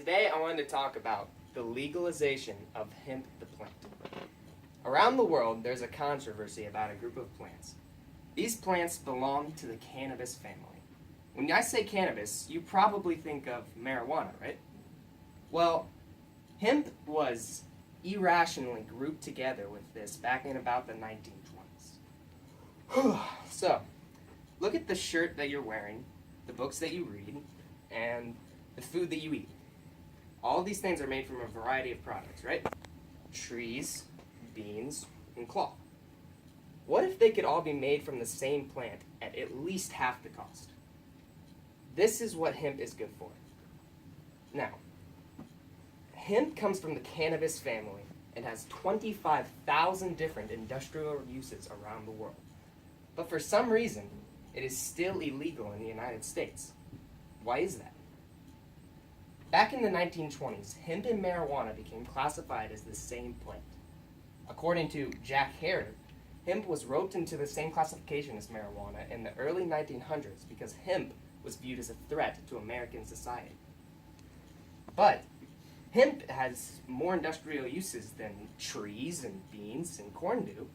today I wanted to talk about the legalization of hemp the plant. Around the world, there's a controversy about a group of plants. These plants belong to the cannabis family. When I say cannabis, you probably think of marijuana, right? Well, hemp was irrationally grouped together with this back in about the 1920s. So, look at the shirt that you're wearing, the books that you read, and the food that you eat. All these things are made from a variety of products, right? Trees, beans, and cloth. What if they could all be made from the same plant at least half the cost? This is what hemp is good for. Now, hemp comes from the cannabis family and has 25,000 different industrial uses around the world. But for some reason, it is still illegal in the United States. Why is that? Back in the 1920s, hemp and marijuana became classified as the same plant. According to Jack Herer, hemp was roped into the same classification as marijuana in the early 1900s because hemp was viewed as a threat to American society. But hemp has more industrial uses than trees and beans and corn do,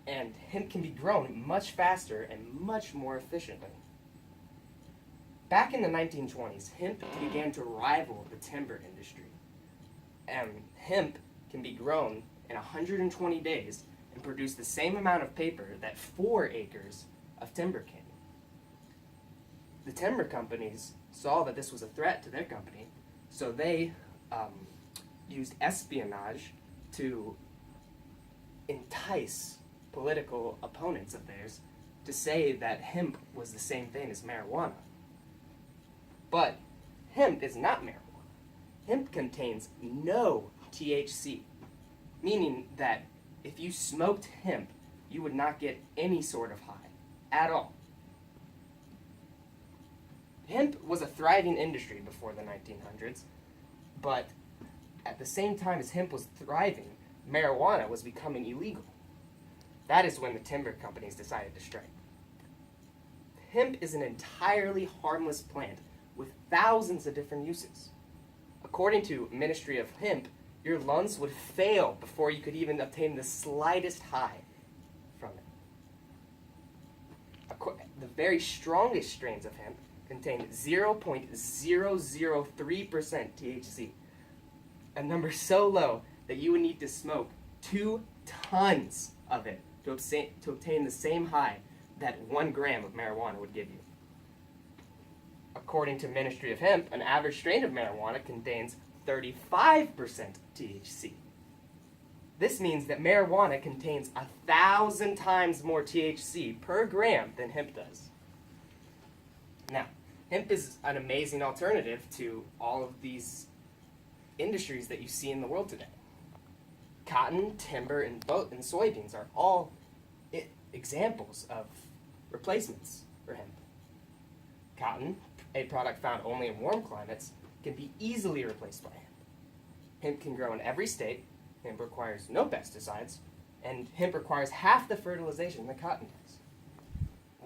and hemp can be grown much faster and much more efficiently. Back in the 1920s, hemp began to rival the timber industry. Hemp can be grown in 120 days and produce the same amount of paper that 4 acres of timber can. The timber companies saw that this was a threat to their company, so they used espionage to entice political opponents of theirs to say that hemp was the same thing as marijuana. But hemp is not marijuana. Hemp contains no THC, meaning that if you smoked hemp, you would not get any sort of high at all. Hemp was a thriving industry before the 1900s, but at the same time as hemp was thriving, marijuana was becoming illegal. That is when the timber companies decided to strike. Hemp is an entirely harmless plant with thousands of different uses. According to Ministry of Hemp, your lungs would fail before you could even obtain the slightest high from it. The very strongest strains of hemp contain 0.003% THC, a number so low that you would need to smoke 2 tons of it to obtain the same high that 1 gram of marijuana would give you. According to Ministry of Hemp, an average strain of marijuana contains 35% THC. This means that marijuana contains 1,000 times more THC per gram than hemp does. Now, hemp is an amazing alternative to all of these industries that you see in the world today. Cotton, timber, and soybeans are all examples of replacements for hemp. Cotton, a product found only in warm climates, can be easily replaced by hemp. Hemp can grow in every state, hemp requires no pesticides, and hemp requires half the fertilization that cotton does.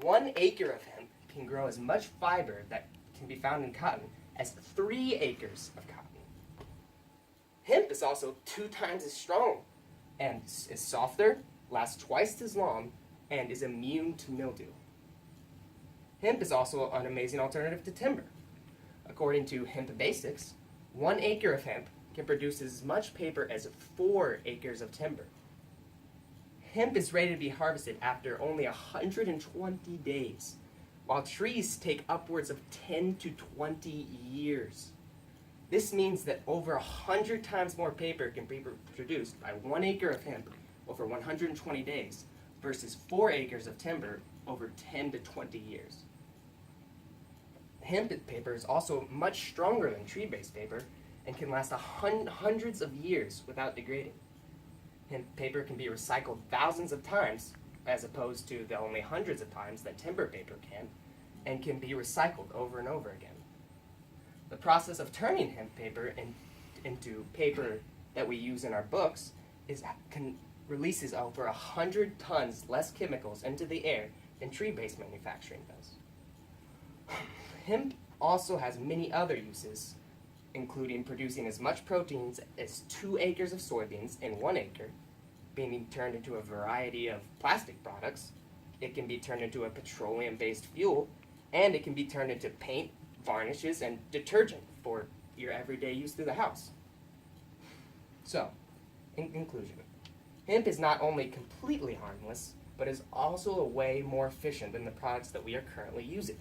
1 acre of hemp can grow as much fiber that can be found in cotton as 3 acres of cotton. Hemp is also 2 times as strong and is softer, lasts twice as long, and is immune to mildew. Hemp is also an amazing alternative to timber. According to Hemp Basics, 1 acre of hemp can produce as much paper as 4 acres of timber. Hemp is ready to be harvested after only 120 days, while trees take upwards of 10 to 20 years. This means that over 100 times more paper can be produced by 1 acre of hemp over 120 days versus 4 acres of timber over 10 to 20 years. Hemp paper is also much stronger than tree-based paper and can last hundreds of years without degrading. Hemp paper can be recycled thousands of times, as opposed to the only hundreds of times that timber paper can, and can be recycled over and over again. The process of turning hemp paper into paper that we use in our books releases over 100 tons less chemicals into the air than tree-based manufacturing does. Hemp also has many other uses including producing as much proteins as 2 acres of soybeans in 1 acre, being turned into a variety of plastic products. It can be turned into a petroleum-based fuel, and it can be turned into paint, varnishes, and detergent for your everyday use through the house. So, in conclusion, hemp is not only completely harmless, but is also a way more efficient than the products that we are currently using.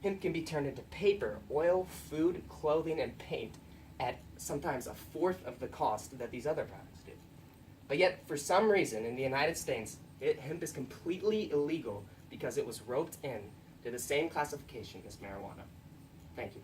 Hemp can be turned into paper, oil, food, clothing, and paint at sometimes a fourth of the cost that these other products do. But yet, for some reason, in the United States, hemp is completely illegal because it was roped in to the same classification as marijuana. Thank you.